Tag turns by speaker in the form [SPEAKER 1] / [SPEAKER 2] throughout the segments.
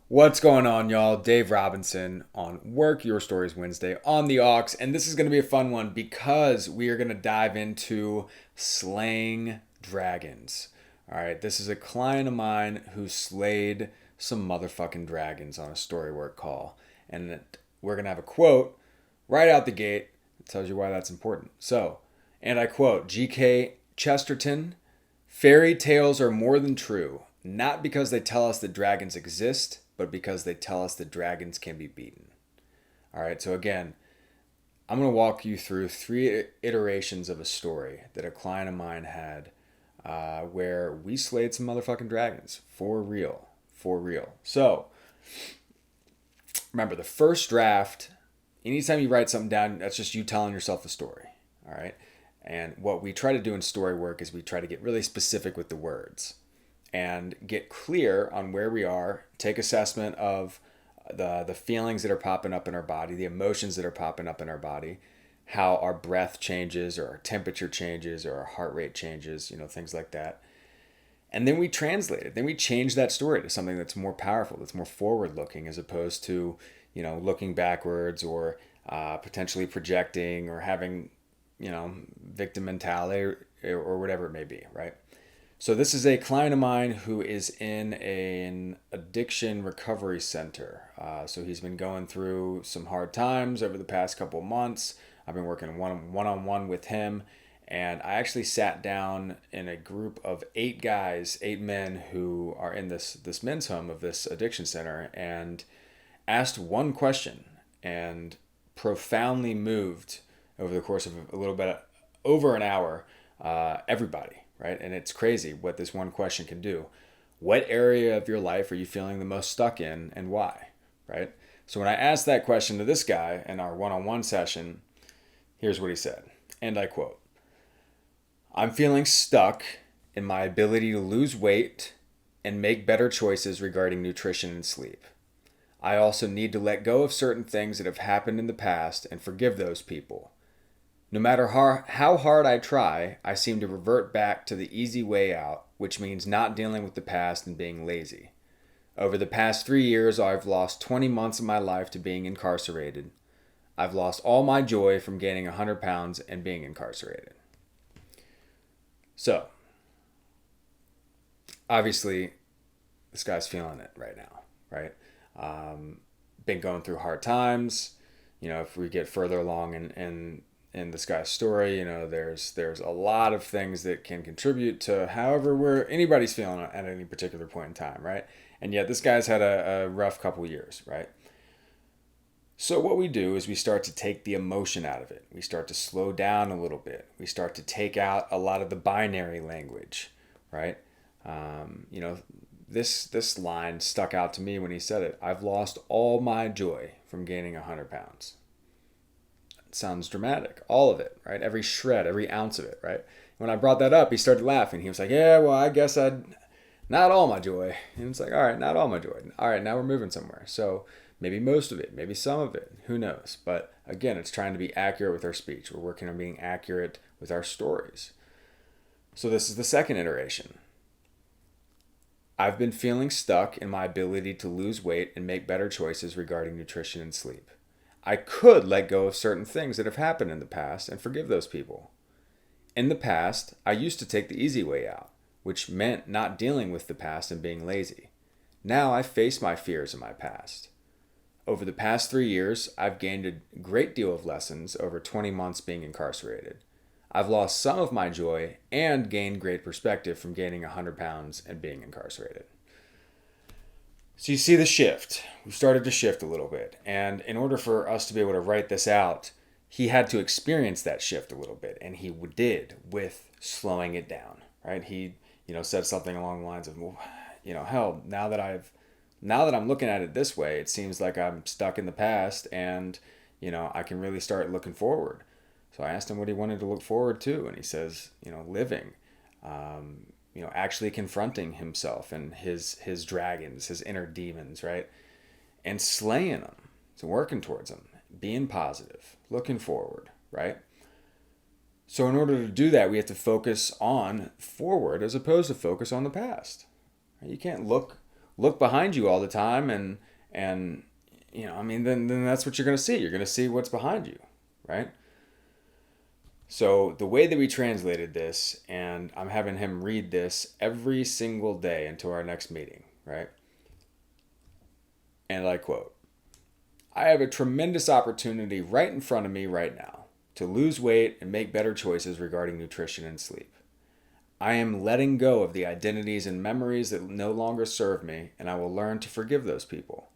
[SPEAKER 1] What's going on, y'all? Dave Robinson on Work Your Stories Wednesday on the Aux, and this is going to be a fun one because we are going to dive into slaying dragons. All right, this is a client of mine who slayed some motherfucking dragons on a storywork call, and we're going to have a quote right out the gate that tells you why that's important. So, and I quote G.K. Chesterton: "Fairy tales are more than true, not because they tell us that dragons exist, but because they tell us that dragons can be beaten." All right, so again, I'm going to walk you through three iterations of a story that a client of mine had where we slayed some motherfucking dragons for real. For real. So, remember, the first draft, anytime you write something down, that's just you telling yourself a story. All right. And what we try to do in story work is we try to get really specific with the words and get clear on where we are, take assessment of the feelings that are popping up in our body, the emotions that are popping up in our body, how our breath changes or our temperature changes or our heart rate changes, things like that. And then we translate it. Then we change that story to something that's more powerful, that's more forward looking, as opposed to, looking backwards or potentially projecting or having, victim mentality or whatever it may be, right? So this is a client of mine who is in an addiction recovery center. So he's been going through some hard times over the past couple of months. I've been working one-on-one with him, and I actually sat down in a group of 8 guys, 8 men who are in this men's home of this addiction center, and asked one question, and profoundly moved over the course of a little bit over an hour, everybody, right? And it's crazy what this one question can do. What area of your life are you feeling the most stuck in, and why, right? So when I asked that question to this guy in our one-on-one session, here's what he said, and I quote: "I'm feeling stuck in my ability to lose weight and make better choices regarding nutrition and sleep. I also need to let go of certain things that have happened in the past and forgive those people. No matter how hard I try, I seem to revert back to the easy way out, which means not dealing with the past and being lazy. Over the past 3 years, I've lost 20 months of my life to being incarcerated. I've lost all my joy from gaining 100 pounds and being incarcerated." So, obviously, this guy's feeling it right now, right? Been going through hard times. If we get further along in this guy's story, there's a lot of things that can contribute to however anybody's feeling at any particular point in time, right? And yet this guy's had a rough couple years, right? So what we do is we start to take the emotion out of it. We start to slow down a little bit. We start to take out a lot of the binary language, right? You know, this line stuck out to me when he said it. "I've lost all my joy from gaining 100 pounds." It sounds dramatic, all of it, right? Every shred, every ounce of it, right? When I brought that up, he started laughing. He was like, "Yeah, well, I guess not all my joy." And it's like, all right, not all my joy. All right, now we're moving somewhere. So maybe most of it, maybe some of it, who knows? But again, it's trying to be accurate with our speech. We're working on being accurate with our stories. So this is the second iteration. "I've been feeling stuck in my ability to lose weight and make better choices regarding nutrition and sleep. I could let go of certain things that have happened in the past and forgive those people. In the past, I used to take the easy way out, which meant not dealing with the past and being lazy. Now I face my fears in my past. Over the past 3 years, I've gained a great deal of lessons over 20 months being incarcerated. I've lost some of my joy and gained great perspective from gaining 100 pounds and being incarcerated." So you see the shift. We've started to shift a little bit. And in order for us to be able to write this out, he had to experience that shift a little bit. And he did with slowing it down, right? He, said something along the lines of, "Well, hell, now that I'm looking at it this way, it seems like I'm stuck in the past and, I can really start looking forward." So I asked him what he wanted to look forward to. And he says, living. Actually confronting himself and his dragons, his inner demons, right? And slaying them, so working towards them, being positive, looking forward, right? So in order to do that, we have to focus on forward as opposed to focus on the past. You can't look look behind you all the time and then that's what you're going to see. You're going to see what's behind you, right? So the way that we translated this, and I'm having him read this every single day until our next meeting, right? And I quote, I have a tremendous opportunity right in front of me right now to lose weight and make better choices regarding nutrition and sleep. I am letting go of the identities and memories that no longer serve me, and I will learn to forgive those people.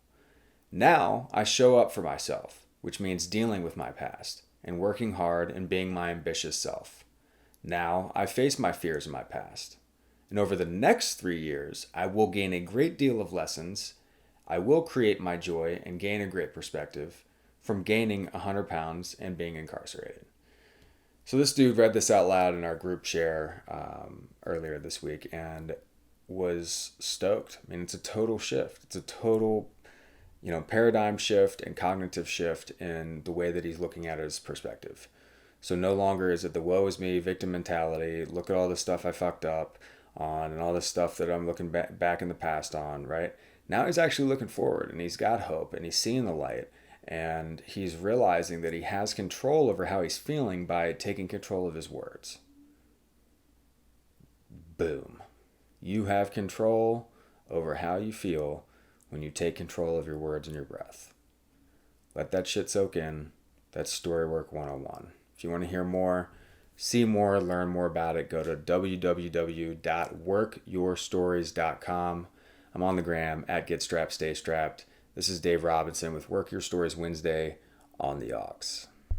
[SPEAKER 1] Now I show up for myself, which means dealing with my past and working hard and being my ambitious self. Now I face my fears in my past. And over the next 3 years, I will gain a great deal of lessons. I will create my joy and gain a great perspective from gaining 100 pounds and being incarcerated. So this dude read this out loud in our group share earlier this week and was stoked. I mean, it's a total shift. It's a total, paradigm shift and cognitive shift in the way that he's looking at his perspective. So no longer is it the woe is me, victim mentality, look at all the stuff I fucked up on and all this stuff that I'm looking back in the past on, right? Now he's actually looking forward and he's got hope and he's seeing the light. And he's realizing that he has control over how he's feeling by taking control of his words. Boom. You have control over how you feel when you take control of your words and your breath. Let that shit soak in. That's Storywork 101. If you want to hear more, see more, learn more about it, go to www.workyourstories.com. I'm on the gram at GetStrappedStayStrapped. This is Dave Robinson with Work Your Stories Wednesday on the Aux.